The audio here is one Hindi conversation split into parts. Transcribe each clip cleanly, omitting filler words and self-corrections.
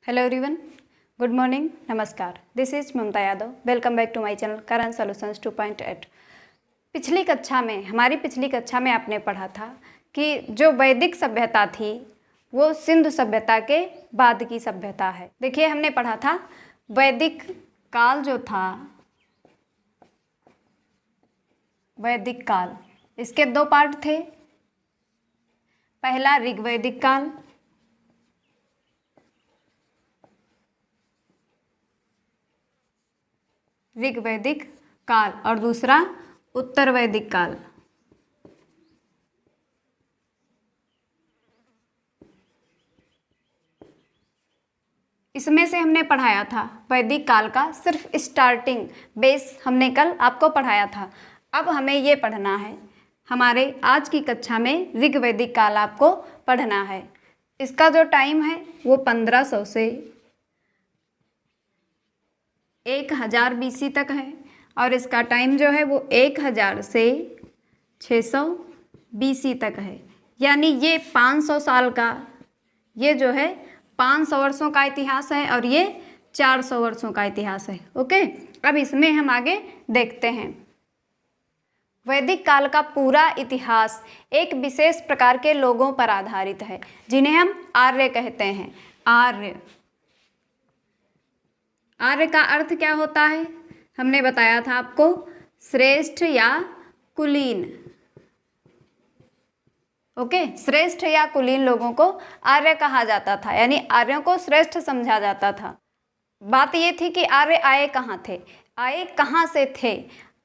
हेलो एवरीवन, गुड मॉर्निंग, नमस्कार। This is Mamta Yadav. Welcome back to my channel current solutions 2.8। हमारी पिछली कक्षा में आपने पढ़ा था कि जो वैदिक सभ्यता थी वो सिंधु सभ्यता के बाद की सभ्यता है। देखिए, हमने पढ़ा था वैदिक काल जो था, वैदिक काल, इसके दो पार्ट थे। पहला ऋग्वैदिक काल, ऋग्वैदिक काल, और दूसरा उत्तर वैदिक काल। इसमें से हमने पढ़ाया था वैदिक काल का सिर्फ स्टार्टिंग बेस हमने कल आपको पढ़ाया था। अब हमें ये पढ़ना है, हमारे आज की कक्षा में ऋग्वैदिक काल आपको पढ़ना है। इसका जो टाइम है वो 1500 से 1000 BC तक है, और इसका टाइम जो है वो 1000 से 600 BC तक है। यानी ये 500 साल का, ये जो है 500 वर्षों का इतिहास है और ये 400 वर्षों का इतिहास है। ओके, अब इसमें हम आगे देखते हैं। वैदिक काल का पूरा इतिहास एक विशेष प्रकार के लोगों पर आधारित है जिन्हें हम आर्य कहते हैं। आर्य, आर्य का अर्थ क्या होता है? हमने बताया था आपको, श्रेष्ठ या कुलीन। ओके, श्रेष्ठ या कुलीन लोगों को आर्य कहा जाता था, यानी आर्यों को श्रेष्ठ समझा जाता था। बात ये थी कि आर्य आए कहाँ थे, आए कहाँ से थे।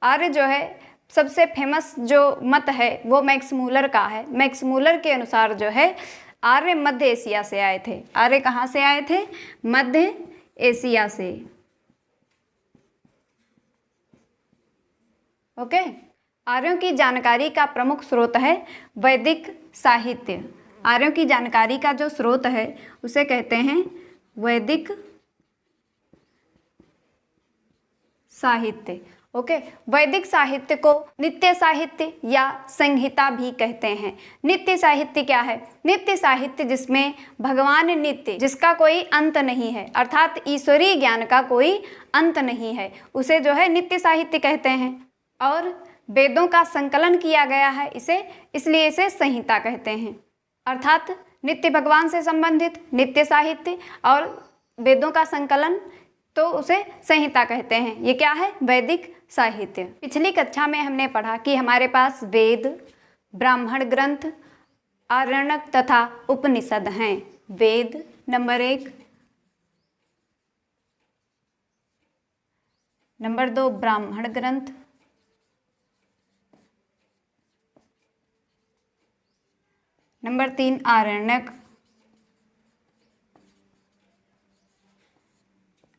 आर्य जो है, सबसे फेमस जो मत है वो मैक्स मूलर का है। मैक्स मूलर के अनुसार जो है आर्य मध्य एशिया से आए थे। आर्य कहाँ से आए थे? मध्य एशिया से। ओके, आर्यों की जानकारी का प्रमुख स्रोत है वैदिक साहित्य। आर्यों की जानकारी का जो स्रोत है उसे कहते हैं वैदिक साहित्य। ओके, वैदिक साहित्य को नित्य साहित्य या संहिता भी कहते हैं। नित्य साहित्य क्या है? नित्य साहित्य जिसमें भगवान नित्य, जिसका कोई अंत नहीं है, अर्थात ईश्वरीय ज्ञान का कोई अंत नहीं है, उसे जो है नित्य साहित्य कहते हैं। और वेदों का संकलन किया गया है इसलिए इसे संहिता कहते हैं। अर्थात नित्य भगवान से संबंधित नित्य साहित्य और वेदों का संकलन, तो उसे संहिता कहते हैं। ये क्या है? वैदिक साहित्य। पिछली कक्षा में हमने पढ़ा कि हमारे पास वेद, ब्राह्मण ग्रंथ, आरण्यक तथा उपनिषद हैं। वेद नंबर 1, नंबर 2 ब्राह्मण ग्रंथ, नंबर 3 आरण्यक,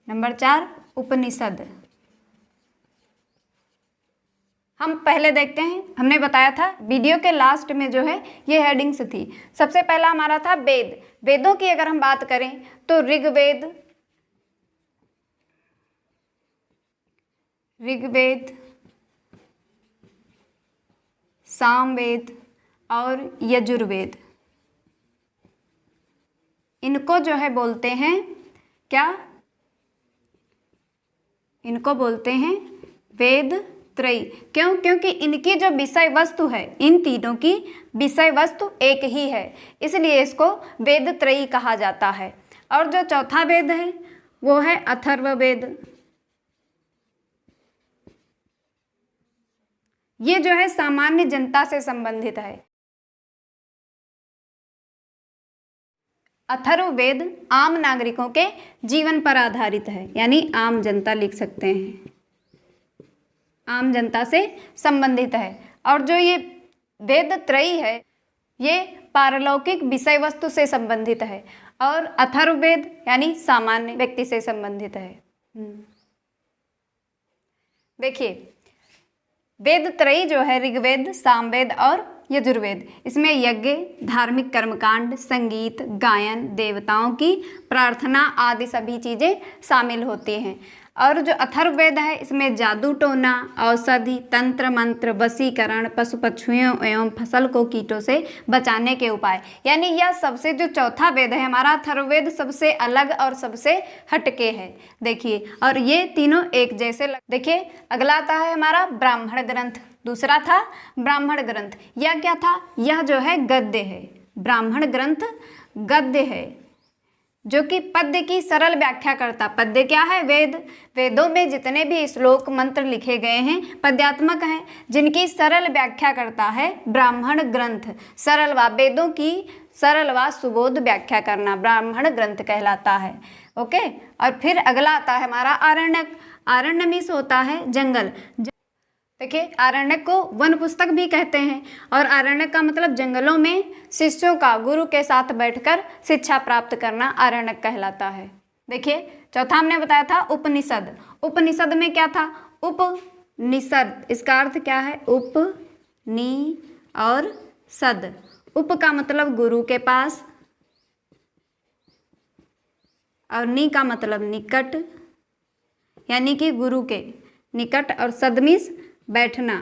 नंबर 4 उपनिषद। हम पहले देखते हैं, हमने बताया था वीडियो के लास्ट में जो है ये हेडिंग्स थी। सबसे पहला हमारा था वेद। वेदों की अगर हम बात करें तो ऋग्वेद, सामवेद और यजुर्वेद, इनको जो है बोलते हैं क्या? इनको बोलते हैं वेद त्रयी। क्यों? क्योंकि इनकी जो विषय वस्तु है, इन तीनों की विषय वस्तु एक ही है, इसलिए इसको वेद त्रयी कहा जाता है। और जो चौथा वेद है वो है अथर्ववेद। ये जो है सामान्य जनता से संबंधित है। अथर्ववेद आम नागरिकों के जीवन पर आधारित है, यानी आम जनता लिख सकते हैं, आम जनता से संबंधित है। और जो ये वेद त्रयी है ये पारलौकिक विषय वस्तु से संबंधित है, और अथर्ववेद यानी सामान्य व्यक्ति से संबंधित है। देखिए, वेद त्रयी जो है ऋग्वेद, सामवेद और यजुर्वेद, इसमें यज्ञ, धार्मिक कर्मकांड, संगीत, गायन, देवताओं की प्रार्थना आदि सभी चीज़ें शामिल होती हैं। और जो अथर्ववेद है इसमें जादू टोना, औषधि, तंत्र मंत्र, वशीकरण, पशु पक्षियों एवं फसल को कीटों से बचाने के उपाय, यानी यह सबसे जो चौथा वेद है हमारा अथर्ववेद सबसे अलग और सबसे हटके है। देखिए, और ये तीनों एक जैसे देखिए, अगला आता है हमारा ब्राह्मण ग्रंथ। दूसरा था ब्राह्मण ग्रंथ। यह क्या था? यह जो है गद्य है। ब्राह्मण ग्रंथ गद्य है जो कि पद्य की सरल व्याख्या करता। पद्य क्या है? वेद। वेदों में जितने भी श्लोक मंत्र लिखे गए हैं पद्यात्मक हैं, जिनकी सरल व्याख्या करता है ब्राह्मण ग्रंथ। सरल व वेदों की सरल व सुबोध व्याख्या करना ब्राह्मण ग्रंथ कहलाता है। ओके, और फिर अगला आता है हमारा आरण्यक। आरण्य मीन्स होता है जंगल। देखिए, आरण्यक को वन पुस्तक भी कहते हैं, और आरण्यक का मतलब जंगलों में शिष्यों का गुरु के साथ बैठकर शिक्षा प्राप्त करना आरण्यक कहलाता है। देखिए, चौथा हमने बताया था उपनिषद। उपनिषद में क्या था? उपनिषद, इसका अर्थ क्या है? उप नि और सद। उप का मतलब गुरु के पास, और नि का मतलब निकट, यानी कि गुरु के निकट, और सद मीन्स बैठना,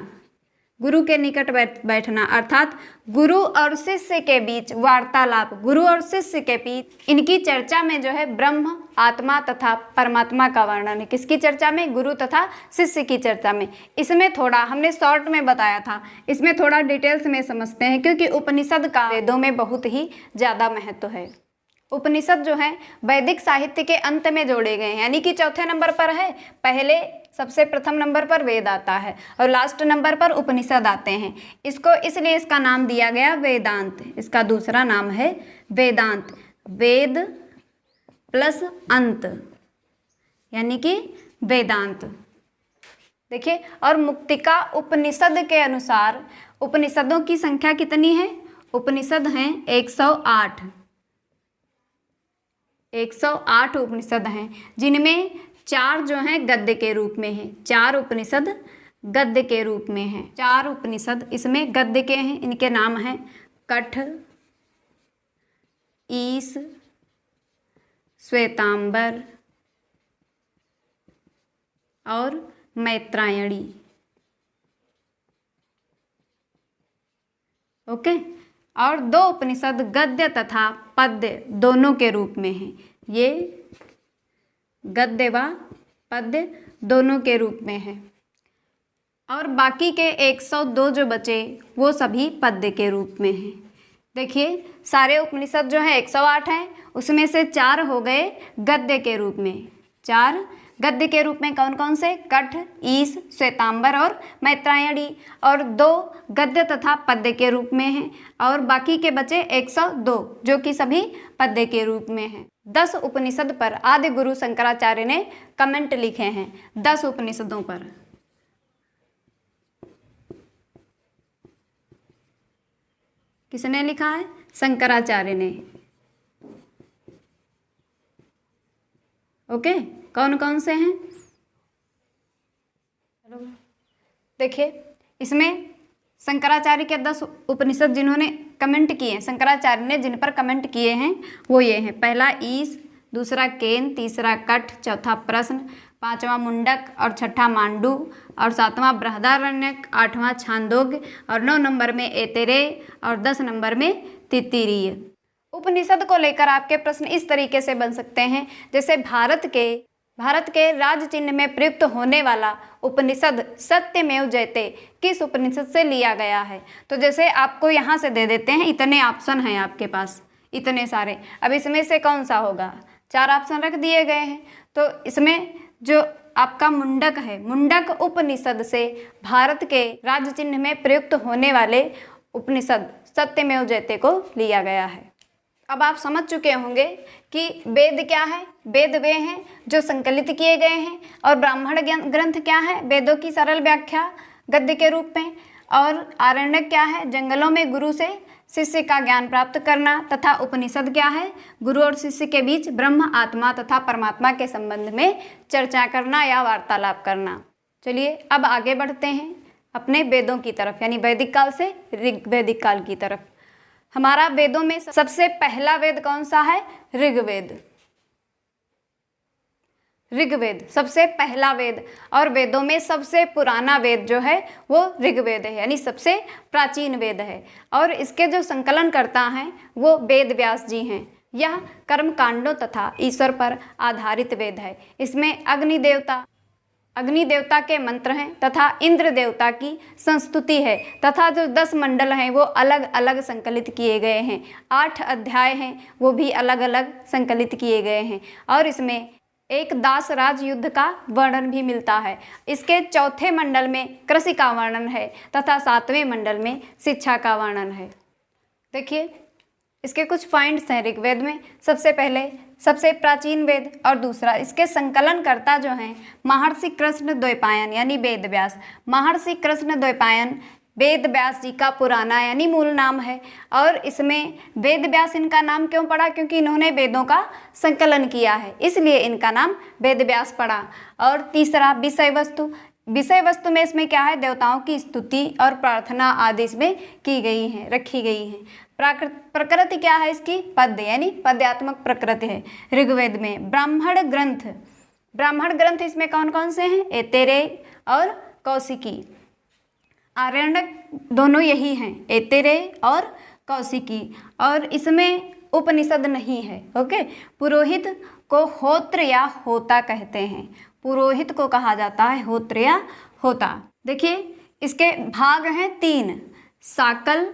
गुरु के निकट बैठना, अर्थात गुरु और शिष्य के बीच वार्तालाप। गुरु और शिष्य के बीच इनकी चर्चा में जो है ब्रह्म, आत्मा तथा परमात्मा का वर्णन है। किसकी चर्चा में? गुरु तथा शिष्य की चर्चा में। इसमें थोड़ा हमने शॉर्ट में बताया था, इसमें थोड़ा डिटेल्स में समझते हैं, क्योंकि उपनिषद का वेदों में बहुत ही ज़्यादा महत्व है। उपनिषद जो है वैदिक साहित्य के अंत में जोड़े गए हैं, यानी कि चौथे नंबर पर है। पहले सबसे प्रथम नंबर पर वेद आता है और लास्ट नंबर पर उपनिषद आते हैं। इसको इसलिए इसका नाम दिया गया वेदांत। इसका दूसरा नाम है वेदांत। वेद प्लस अंत यानी कि वेदांत। देखिए, और मुक्तिका उपनिषद के अनुसार उपनिषदों की संख्या कितनी है? उपनिषद हैं 108। 108 उपनिषद हैं, जिनमें 4 जो हैं गद्य के रूप में हैं। 4 उपनिषद गद्य के रूप में हैं। 4 उपनिषद इसमें गद्य के हैं। इनके नाम हैं कठ, ईश, श्वेतांबर और मैत्रायणी। ओके, और 2 उपनिषद गद्य तथा पद्य दोनों के रूप में हैं। ये गद्य व पद्य दोनों के रूप में है, और बाकी के 102 जो बचे वो सभी पद्य के रूप में हैं। देखिए, सारे उपनिषद जो हैं 108 हैं, उसमें से 4 हो गए गद्य के रूप में। 4 गद्य के रूप में कौन कौन से? कठ, ईश, श्वेतांबर और मैत्रायणी, और 2 गद्य तथा पद्य के रूप में हैं, और बाकी के बचे 102 जो कि सभी पद्य के रूप में हैं। 10 उपनिषद पर आदि गुरु शंकराचार्य ने कमेंट लिखे हैं। 10 उपनिषदों पर। किसने लिखा है? शंकराचार्य ने। ओके, कौन कौन से हैं? देखिए, इसमें शंकराचार्य के 10 उपनिषद जिन्होंने कमेंट किए हैं, शंकराचार्य ने जिन पर कमेंट किए हैं वो ये हैं। पहला ईश, दूसरा केन, तीसरा कठ, चौथा प्रश्न, 5वां मुंडक और 6ठा मांडू और 7वां बृहदारण्यक, 8वां छांदोग्य और 9 नंबर में ऐतरेय और 10 नंबर में तैत्तिरीय। उपनिषद को लेकर आपके प्रश्न इस तरीके से बन सकते हैं, जैसे भारत के राज चिन्ह में प्रयुक्त होने वाला उपनिषद सत्यमेव जयते किस उपनिषद से लिया गया है? तो जैसे आपको यहाँ से दे देते हैं, इतने ऑप्शन हैं आपके पास, इतने सारे। अब इसमें से कौन सा होगा? 4 ऑप्शन रख दिए गए हैं, तो इसमें जो आपका मुंडक है, मुंडक उपनिषद से भारत के राज चिन्ह में प्रयुक्त होने वाले उपनिषद सत्यमेव जयते को लिया गया है। अब आप समझ चुके होंगे कि वेद क्या है। वेद वे हैं जो संकलित किए गए हैं, और ब्राह्मण ग्रंथ क्या है? वेदों की सरल व्याख्या गद्य के रूप में। और आरण्यक क्या है? जंगलों में गुरु से शिष्य का ज्ञान प्राप्त करना। तथा उपनिषद क्या है? गुरु और शिष्य के बीच ब्रह्म, आत्मा तथा परमात्मा के संबंध में चर्चा करना या वार्तालाप करना। चलिए अब आगे बढ़ते हैं अपने वेदों की तरफ, यानी वैदिक काल से ऋग्वैदिक काल की तरफ। हमारा वेदों में सबसे पहला वेद कौन सा है? ऋग्वेद। ऋग्वेद सबसे पहला वेद, और वेदों में सबसे पुराना वेद जो है वो ऋग्वेद है, यानी सबसे प्राचीन वेद है। और इसके जो संकलन करता हैं वो वेद व्यास जी हैं। यह कर्म कांडों तथा ईश्वर पर आधारित वेद है। इसमें अग्नि देवता के मंत्र हैं तथा इंद्र देवता की संस्तुति है, तथा जो 10 मंडल हैं वो अलग अलग संकलित किए गए हैं। 8 अध्याय हैं वो भी अलग अलग संकलित किए गए हैं। और इसमें एक दास राज युद्ध का वर्णन भी मिलता है। इसके चौथे मंडल में कृषि का वर्णन है तथा 7वें मंडल में शिक्षा का वर्णन है। देखिए इसके कुछ पॉइंट्स हैं ऋग्वेद में। सबसे पहले सबसे प्राचीन वेद, और दूसरा इसके संकलनकर्ता जो हैं महर्षि कृष्ण द्वैपायन यानी वेद व्यास। महर्षि कृष्ण द्वैपायन वेद व्यास जी का पुराना यानी मूल नाम है। और इसमें वेद व्यास इनका नाम क्यों पड़ा? क्योंकि इन्होंने वेदों का संकलन किया है, इसलिए इनका नाम वेद व्यास पड़ा। और तीसरा विषय वस्तु। विषय वस्तु में इसमें क्या है? देवताओं की स्तुति और प्रार्थना आदि इसमें की गई हैं, रखी गई हैं। प्रकृति क्या है इसकी? पद्य यानी पद्यात्मक प्रकृति है ऋग्वेद में। ब्राह्मण ग्रंथ इसमें कौन कौन से हैं? ऐतरेय और कौशिकी। आरण्यक दोनों यही हैं, ऐतरेय और कौशिकी। और इसमें उपनिषद नहीं है। ओके। पुरोहित को होत्र या होता कहते हैं। पुरोहित को कहा जाता है होत्र या होता। देखिए इसके भाग हैं 3, साकल,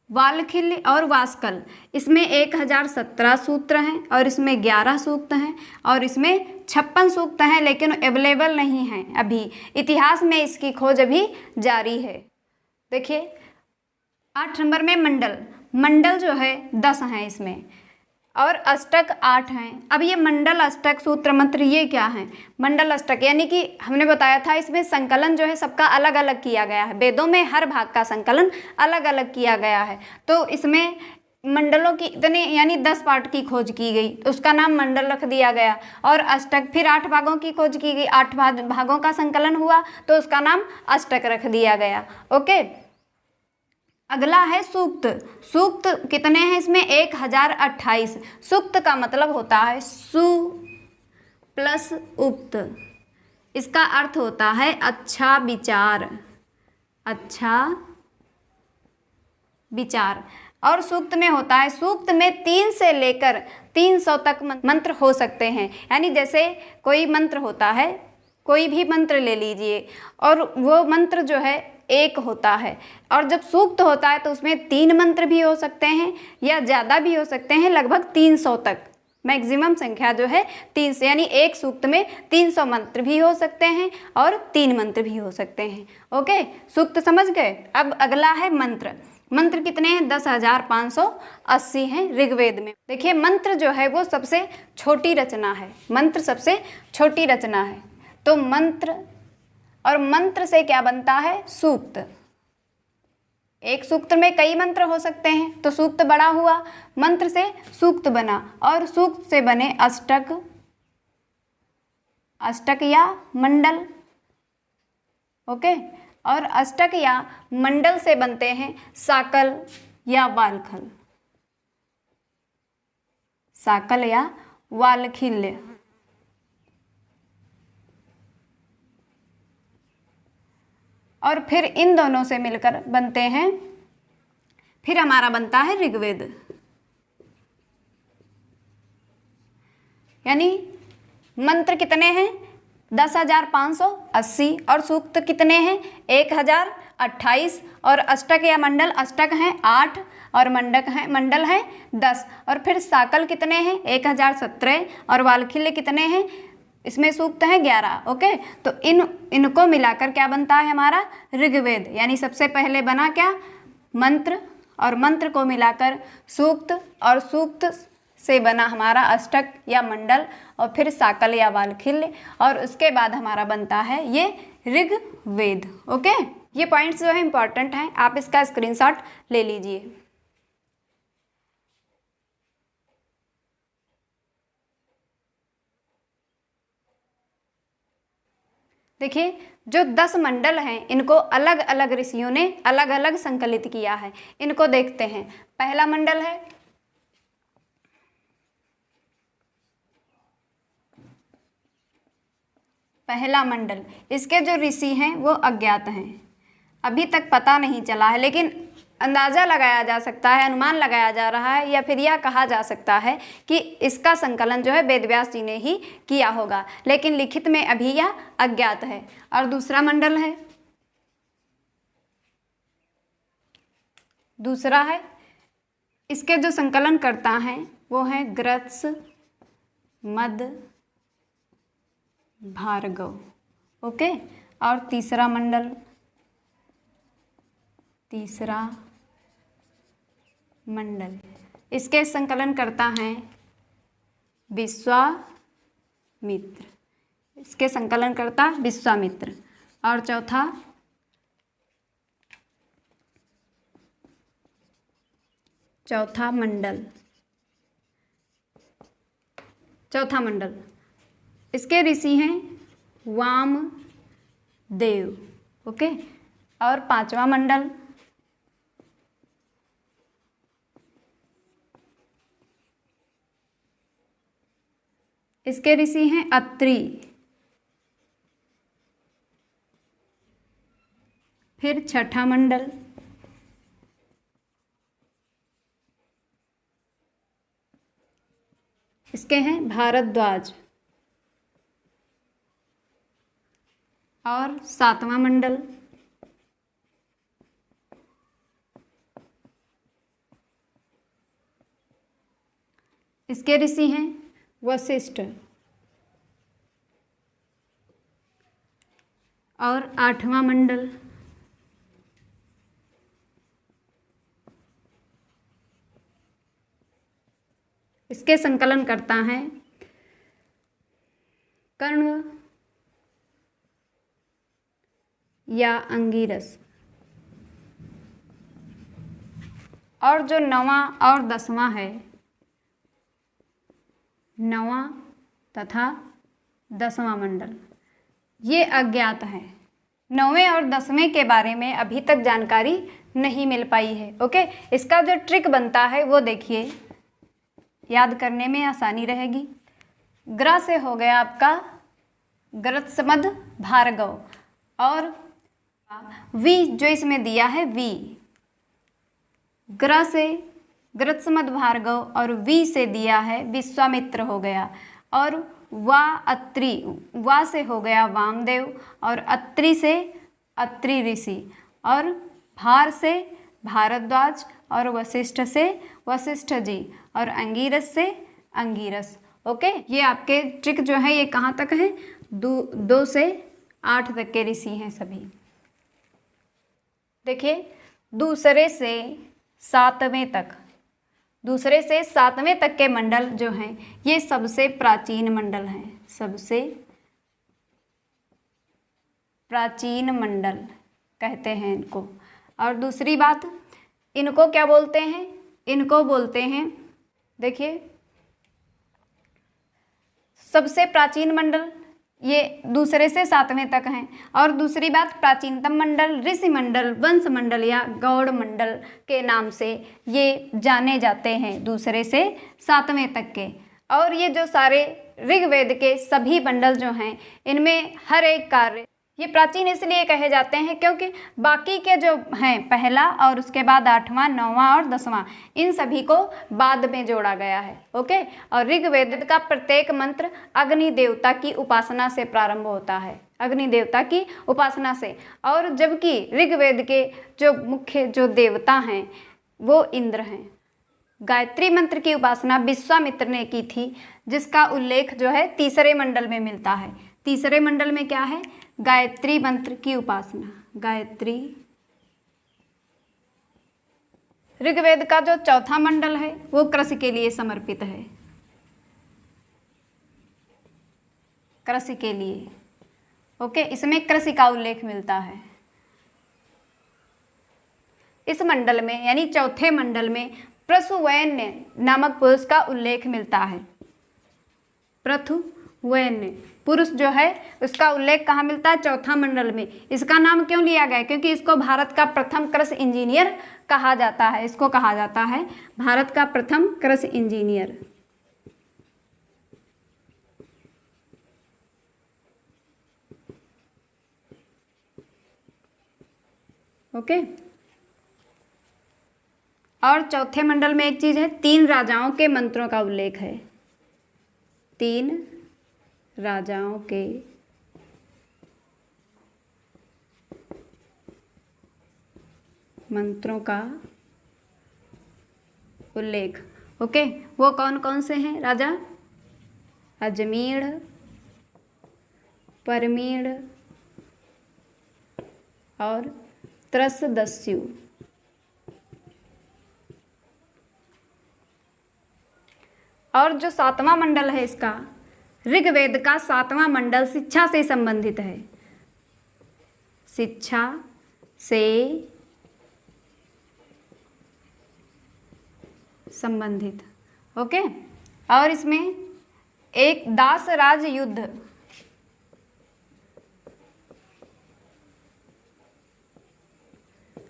वालखिल्य और वास्कल। इसमें 1017 सूत्र हैं और इसमें 11 सूक्त हैं और इसमें 56 सूक्त हैं, लेकिन अवेलेबल नहीं हैं अभी। इतिहास में इसकी खोज अभी जारी है। देखिए 8 नंबर में मंडल जो है 10 हैं इसमें, और अष्टक 8 हैं। अब ये मंडल, अष्टक, सूत्र, मंत्र ये क्या हैं? मंडल अष्टक यानी कि हमने बताया था इसमें संकलन जो है सबका अलग अलग किया गया है। वेदों में हर भाग का संकलन अलग अलग किया गया है, तो इसमें मंडलों की इतने यानी 10 पार्ट की खोज की गई, तो उसका नाम मंडल रख दिया गया। और अष्टक फिर 8 भागों की खोज की गई, 8 भागों का संकलन हुआ तो उसका नाम अष्टक रख दिया गया। ओके। अगला है सूक्त। सूक्त कितने हैं इसमें? 1028। सूक्त का मतलब होता है सु प्लस उक्त। इसका अर्थ होता है अच्छा विचार, अच्छा विचार। और सूक्त में होता है, सूक्त में 3 से लेकर 300 तक मंत्र हो सकते हैं। यानी जैसे कोई मंत्र होता है, कोई भी मंत्र ले लीजिए और वो मंत्र जो है एक होता है, और जब सूक्त होता है तो उसमें 3 मंत्र भी हो सकते हैं या ज़्यादा भी हो सकते हैं, लगभग 300 तक। मैक्सिमम संख्या जो है 300, यानी एक सूक्त में 300 मंत्र भी हो सकते हैं और 3 मंत्र भी हो सकते हैं। ओके, सूक्त समझ गए। अब अगला है मंत्र। मंत्र कितने हैं? 10,580 हैं ऋग्वेद में। देखिए मंत्र जो है वो सबसे छोटी रचना है। मंत्र सबसे छोटी रचना है। तो मंत्र, और मंत्र से क्या बनता है? सूक्त। एक सूक्त में कई मंत्र हो सकते हैं तो सूक्त बड़ा हुआ, मंत्र से सूक्त बना, और सूक्त से बने अष्टक या मंडल। ओके। और अष्टक या मंडल से बनते हैं साकल या वालखल, साकल या वालखिल्य। और फिर इन दोनों से मिलकर बनते हैं, फिर हमारा बनता है ऋग्वेद। यानी मंत्र कितने हैं? 10,580, और सूक्त कितने हैं? 1028, और अष्टक या मंडल, अष्टक हैं 8 और मंडल हैं 10। और फिर साकल कितने हैं? 1017, और वालखिल्य कितने हैं? इसमें सूक्त है 11। ओके। तो इनको मिलाकर क्या बनता है हमारा? ऋग्वेद। यानी सबसे पहले बना क्या? मंत्र, और मंत्र को मिलाकर सूक्त, और सूक्त से बना हमारा अष्टक या मंडल, और फिर साकल या वालखिल्य, और उसके बाद हमारा बनता है ये ऋग्वेद। ओके। ये पॉइंट्स जो है इंपॉर्टेंट हैं, आप इसका स्क्रीनशॉट ले लीजिए। देखिए जो 10 मंडल हैं इनको अलग अलग ऋषियों ने अलग अलग संकलित किया है। इनको देखते हैं। पहला मंडल है पहला मंडल। इसके जो ऋषि हैं वो अज्ञात हैं, अभी तक पता नहीं चला है, लेकिन अंदाज़ा लगाया जा सकता है, अनुमान लगाया जा रहा है, या फिर यह कहा जा सकता है कि इसका संकलन जो है वेदव्यास जी ने ही किया होगा, लेकिन लिखित में अभी यह अज्ञात है। और दूसरा मंडल है, दूसरा है, इसके जो संकलन करता हैं वो हैं ग्रत्स, मद, भार्गव। ओके। और तीसरा मंडल, तीसरा मंडल, इसके संकलन करता हैं विश्वामित्र, इसके संकलन करता विश्वामित्र। और चौथा मंडल, चौथा मंडल, इसके ऋषि हैं वामदेव। ओके। और पांचवा मंडल, इसके ऋषि हैं अत्रि। फिर छठा मंडल, इसके हैं भारद्वाज। और सातवां मंडल, इसके ऋषि हैं वशिष्ठ। और आठवां मंडल, इसके संकलन करता है कर्ण या अंगिरस। और जो नवां और 10वां है, नवां तथा 10वां मंडल, ये अज्ञात है। 9वें और 10वें के बारे में अभी तक जानकारी नहीं मिल पाई है। ओके। इसका जो ट्रिक बनता है वो देखिए, याद करने में आसानी रहेगी। ग्र से हो गया आपका ग्रत्समद भार्गव, और वी जो इसमें दिया है वी, ग्र से ग्रत्समद भार्गव और वी से दिया है विश्वामित्र हो गया। और वा अत्रि, वा से हो गया वामदेव, और अत्रि से अत्रि ऋषि, और भार से भारद्वाज, और वशिष्ठ से वशिष्ठ जी, और अंगिरस से अंगिरस। ओके। ये आपके ट्रिक जो है ये कहाँ तक है, 2 से 8 तक के ऋषि हैं सभी। देखिए, दूसरे से 7वें तक, दूसरे से 7वें तक के मंडल जो हैं ये सबसे प्राचीन मंडल हैं, सबसे प्राचीन मंडल कहते हैं इनको। और दूसरी बात, इनको क्या बोलते हैं, इनको बोलते हैं, देखिए, सबसे प्राचीन मंडल ये दूसरे से 7वें तक हैं। और दूसरी बात, प्राचीनतम मंडल, ऋषि मंडल, वंश मंडल या गौड़ मंडल के नाम से ये जाने जाते हैं, दूसरे से 7वें तक के। और ये जो सारे ऋग्वेद के सभी मंडल जो हैं इनमें हर एक कार्य ये प्राचीन इसलिए कहे जाते हैं क्योंकि बाकी के जो हैं पहला और उसके बाद 8वां, 9वां और 10वां, इन सभी को बाद में जोड़ा गया है। ओके। और ऋग्वेद का प्रत्येक मंत्र अग्नि देवता की उपासना से प्रारंभ होता है, अग्नि देवता की उपासना से। और जबकि ऋग्वेद के जो मुख्य जो देवता हैं वो इंद्र हैं। गायत्री मंत्र की उपासना विश्वामित्र ने की थी, जिसका उल्लेख जो है तीसरे मंडल में मिलता है। तीसरे मंडल में क्या है, गायत्री मंत्र की उपासना। गायत्री ऋग्वेद का जो चौथा मंडल है वो कृषि के लिए समर्पित है, कृषि के लिए। ओके। इसमें कृषि का उल्लेख मिलता है। इस मंडल में यानी चौथे मंडल में प्रसुवैन्य नामक पुरुष का उल्लेख मिलता है। प्रथुवैन्य पुरुष जो है उसका उल्लेख कहाँ मिलता है, चौथा मंडल में। इसका नाम क्यों लिया गया, क्योंकि इसको भारत का प्रथम कृषि इंजीनियर कहा जाता है। इसको कहा जाता है भारत का प्रथम कृषि इंजीनियर। ओके। और चौथे मंडल में एक चीज है, 3 राजाओं के मंत्रों का उल्लेख है। 3 राजाओं के मंत्रों का उल्लेख। ओके, वो कौन कौन से हैं राजा? अजमीढ़, परमीढ़ और त्रसदस्यु। और जो 7वां मंडल है इसका, ऋग्वेद का 7वां मंडल शिक्षा से संबंधित है। शिक्षा से संबंधित। ओके। और इसमें एक दासराज युद्ध,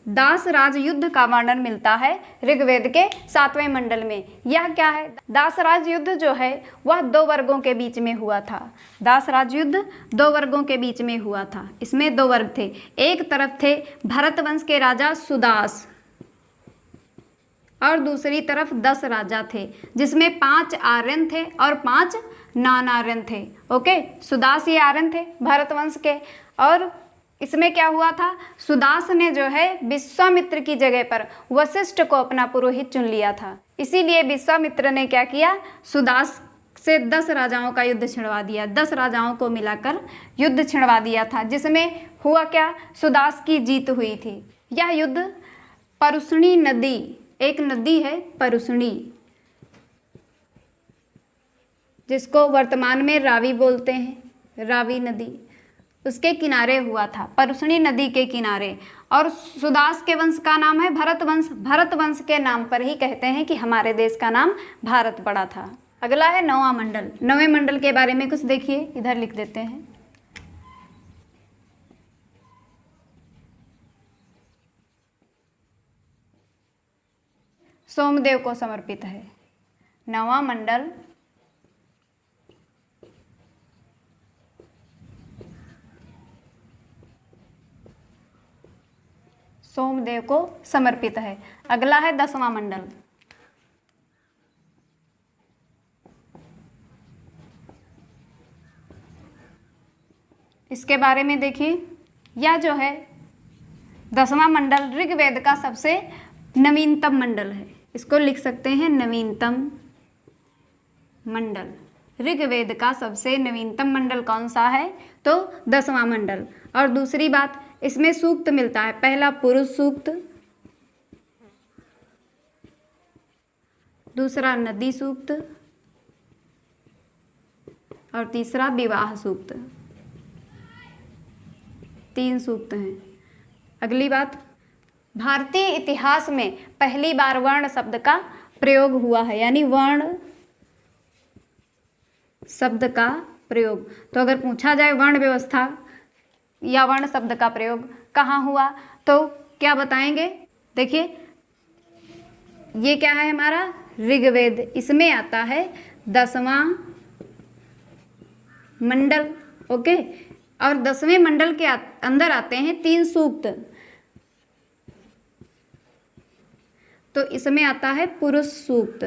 दासराज युद्ध का वर्णन मिलता है ऋग्वेद के 7वें मंडल में। यह क्या है? दासराज युद्ध जो है वह 2 वर्गों के बीच में हुआ था। दासराज युद्ध 2 वर्गों के बीच में हुआ था। इसमें 2 वर्ग थे। एक तरफ थे भरत वंश के राजा सुदास और दूसरी तरफ 10 राजा थे, जिसमें 5 आर्यन थे और 5 नॉन आर्यन थे। ओके, सुदास ये आर्यन थे भरत वंश के। और इसमें क्या हुआ था? सुदास ने जो है विश्वामित्र की जगह पर वशिष्ठ को अपना पुरोहित चुन लिया था। इसीलिए विश्वामित्र ने क्या किया? सुदास से 10 राजाओं का युद्ध छिड़वा दिया। 10 राजाओं को मिलाकर युद्ध छिड़वा दिया था, जिसमें हुआ क्या? सुदास की जीत हुई थी। यह युद्ध परुष्णी नदी, एक नदी है परुष्णी, जिसको वर्तमान में रावी बोलते हैं, रावी नदी, उसके किनारे हुआ था, परुष्णी नदी के किनारे। और सुदास के वंश का नाम है भरत वंश। भरत वंश के नाम पर ही कहते हैं कि हमारे देश का नाम भारत पड़ा था। अगला है 9वां मंडल। 9वें मंडल के बारे में कुछ देखिए, इधर लिख देते हैं। सोमदेव को समर्पित है। 9वां मंडल सोमदेव को समर्पित है। अगला है 10वां मंडल। इसके बारे में देखिए, यह जो है 10वां मंडल ऋग्वेद का सबसे नवीनतम मंडल है। इसको लिख सकते हैं नवीनतम मंडल। ऋग्वेद का सबसे नवीनतम मंडल कौन सा है? तो 10वां मंडल। और दूसरी बात, इसमें सूक्त मिलता है। पहला पुरुष सूक्त, दूसरा नदी सूक्त और तीसरा विवाह सूक्त। 3 सूक्त हैं। अगली बात, भारतीय इतिहास में पहली बार वर्ण शब्द का प्रयोग हुआ है, यानी वर्ण शब्द का प्रयोग। तो अगर पूछा जाए वर्ण व्यवस्था या वर्ण शब्द का प्रयोग कहाँ हुआ, तो क्या बताएंगे? देखिए, ये क्या है हमारा ऋग्वेद। इसमें आता है 10वां मंडल। ओके, और 10वें मंडल के अंदर आते हैं 3 सूक्त। तो इसमें आता है पुरुष सूक्त।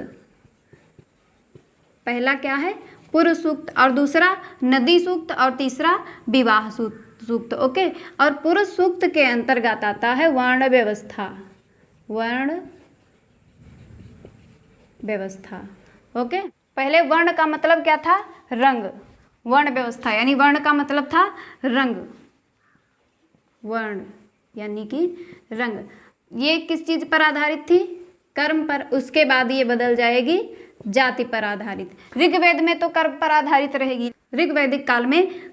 पहला क्या है? पुरुष सूक्त, और दूसरा नदी सूक्त, और तीसरा विवाह सूक्त। ओके, और पुरुष सूक्त के अंतर्गत आता है वर्ण व्यवस्था। वर्ण व्यवस्था। ओके, पहले वर्ण का मतलब क्या था? रंग। वर्ण व्यवस्था यानी वर्ण का मतलब था रंग। वर्ण यानी कि रंग। ये किस चीज पर आधारित थी? कर्म पर। उसके बाद ये बदल जाएगी जाति पर आधारित। ऋग्वेद में तो कर्म पर आधारित रहेगी, ऋग्वैदिक काल में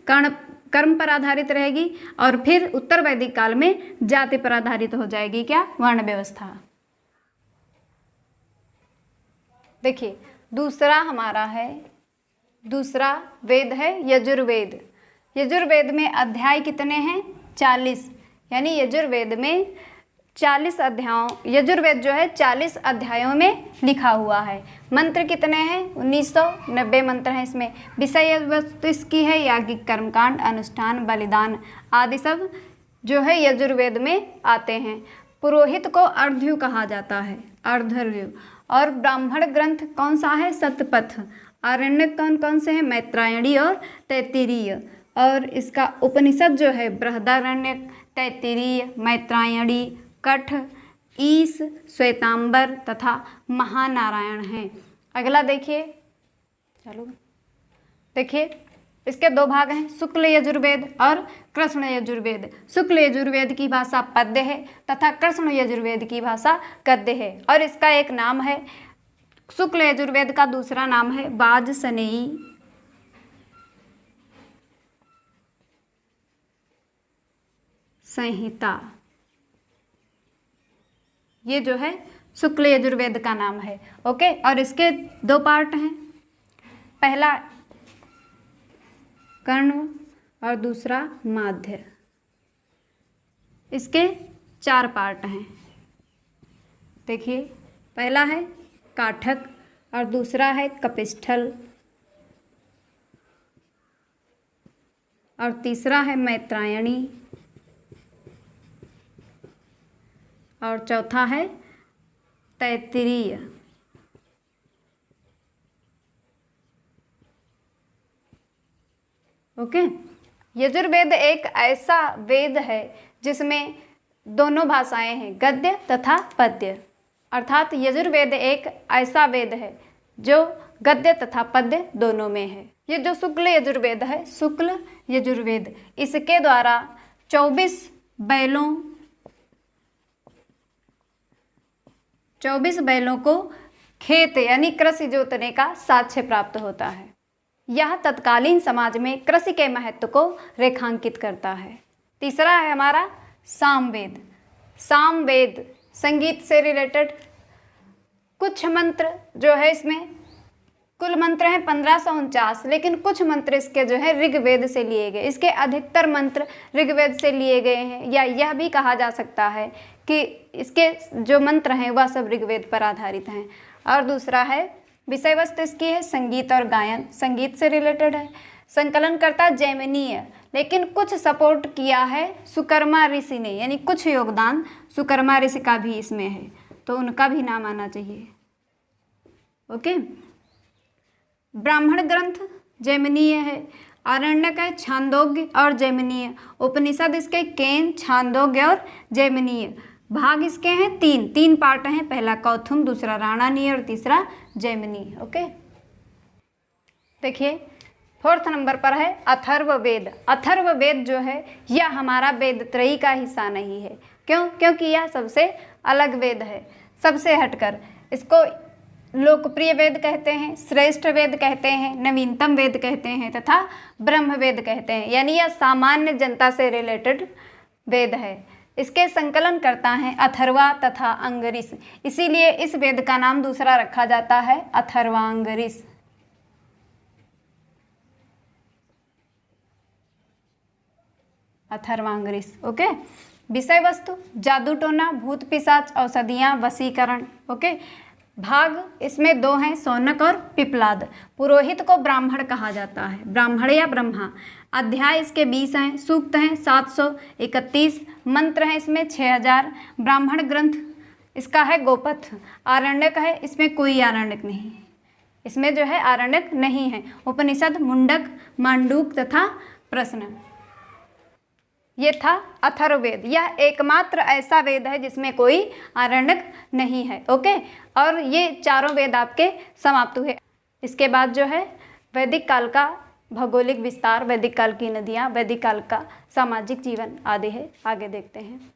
कर्म पर आधारित रहेगी, और फिर उत्तर वैदिक काल में जाति पर आधारित हो जाएगी क्या? वर्ण व्यवस्था। देखिए, दूसरा हमारा है, दूसरा वेद है यजुर्वेद। यजुर्वेद में अध्याय कितने हैं? 40। यानी यजुर्वेद में 40 अध्यायों, यजुर्वेद जो है 40 अध्यायों में लिखा हुआ है। मंत्र कितने हैं? 1990 मंत्र हैं इसमें। विषय वस्तु इसकी है याज्ञिक कर्मकांड, अनुष्ठान, बलिदान आदि सब जो है यजुर्वेद में आते हैं। पुरोहित को अर्ध्यु कहा जाता है, अर्धर्यु। और ब्राह्मण ग्रंथ कौन सा है? शतपथ। आरण्यक कौन कौन से हैं? मैत्रायणी और तैत्तिरीय। और इसका उपनिषद जो है बृहदारण्यक, तैत्तिरीय, मैत्रायणी, कठ, ईश, श्वेतांबर तथा महानारायण हैं। अगला देखिए, चलो देखिए, इसके दो भाग हैं, शुक्ल यजुर्वेद और कृष्ण यजुर्वेद। शुक्ल यजुर्वेद की भाषा पद्य है तथा कृष्ण यजुर्वेद की भाषा गद्य है। और इसका एक नाम है, शुक्ल यजुर्वेद का दूसरा नाम है वाजसनेयी संहिता। ये जो है शुक्ल यजुर्वेद का नाम है। ओके, और इसके दो पार्ट हैं, पहला कर्ण और दूसरा माध्य। इसके 4 पार्ट हैं। देखिए, पहला है काठक और दूसरा है कपिस्थल और तीसरा है मैत्रायणी और चौथा है तैत्तिरीय। ओके, यजुर्वेद एक ऐसा वेद है जिसमें दोनों भाषाएं हैं, गद्य तथा पद्य। अर्थात यजुर्वेद एक ऐसा वेद है जो गद्य तथा पद्य दोनों में है। ये जो शुक्ल यजुर्वेद है, शुक्ल यजुर्वेद, इसके द्वारा 24 बैलों को खेत यानी कृषि जोतने का साक्ष्य प्राप्त होता है। यह तत्कालीन समाज में कृषि के महत्व को रेखांकित करता है। तीसरा है हमारा सामवेद। सामवेद संगीत से रिलेटेड कुछ मंत्र जो है, इसमें कुल मंत्र हैं 1549, लेकिन कुछ मंत्र इसके जो है ऋग्वेद से लिए गए। इसके अधिकतर मंत्र ऋग्वेद से लिए गए हैं, या यह भी कहा जा सकता है कि इसके जो मंत्र हैं वह सब ऋग्वेद पर आधारित हैं। और दूसरा है विषय वस्तु इसकी है संगीत और गायन, संगीत से रिलेटेड है। संकलनकर्ता जैमिनी है, लेकिन कुछ सपोर्ट किया है सुकर्मा ऋषि ने, यानी कुछ योगदान सुकर्मा ऋषि का भी इसमें है, तो उनका भी नाम आना चाहिए। ओके, ब्राह्मण ग्रंथ जैमिनीय है, आरण्यक है छांदोग्य और जैमिनीय, उपनिषद इसके केन, छांदोग्य और जैमिनीय। भाग इसके हैं 3 पार्ट हैं, पहला कौथुम, दूसरा राणानीय और तीसरा जैमिनीय। ओके, देखिए 4th नंबर पर है अथर्ववेद। अथर्ववेद जो है यह हमारा वेद त्रयी का हिस्सा नहीं है। क्यों? क्योंकि यह सबसे अलग वेद है, सबसे हटकर। इसको लोकप्रिय वेद कहते हैं, श्रेष्ठ वेद कहते हैं, नवीनतम वेद कहते हैं तथा ब्रह्म वेद कहते हैं, यानी यह सामान्य जनता से रिलेटेड वेद है। इसके संकलनकर्ता हैं अथर्वा तथा अंगरीष, इसीलिए इस वेद का नाम दूसरा रखा जाता है अथर्वांगरीष। अथर्वांगरीष। ओके, विषय वस्तु जादू टोना, भूत पिशाच, औषधियाँ, वशीकरण। ओके, भाग इसमें 2 हैं, सौनक और पिपलाद। पुरोहित को ब्राह्मण कहा जाता है, ब्राह्मण या ब्रह्मा। अध्याय इसके 20 हैं, सूक्त हैं 731, मंत्र हैं इसमें 6000। ब्राह्मण ग्रंथ इसका है गोपथ। आरण्यक है, इसमें कोई आरण्यक नहीं, इसमें जो है आरण्यक नहीं है। उपनिषद मुंडक, मांडूक तथा प्रश्न। ये था अथर्ववेद। यह एकमात्र ऐसा वेद है जिसमें कोई आरण्यक नहीं है। ओके, और ये चारों वेद आपके समाप्त हुए। इसके बाद जो है वैदिक काल का भौगोलिक विस्तार, वैदिक काल की नदियाँ, वैदिक काल का सामाजिक जीवन आदि है। आगे देखते हैं।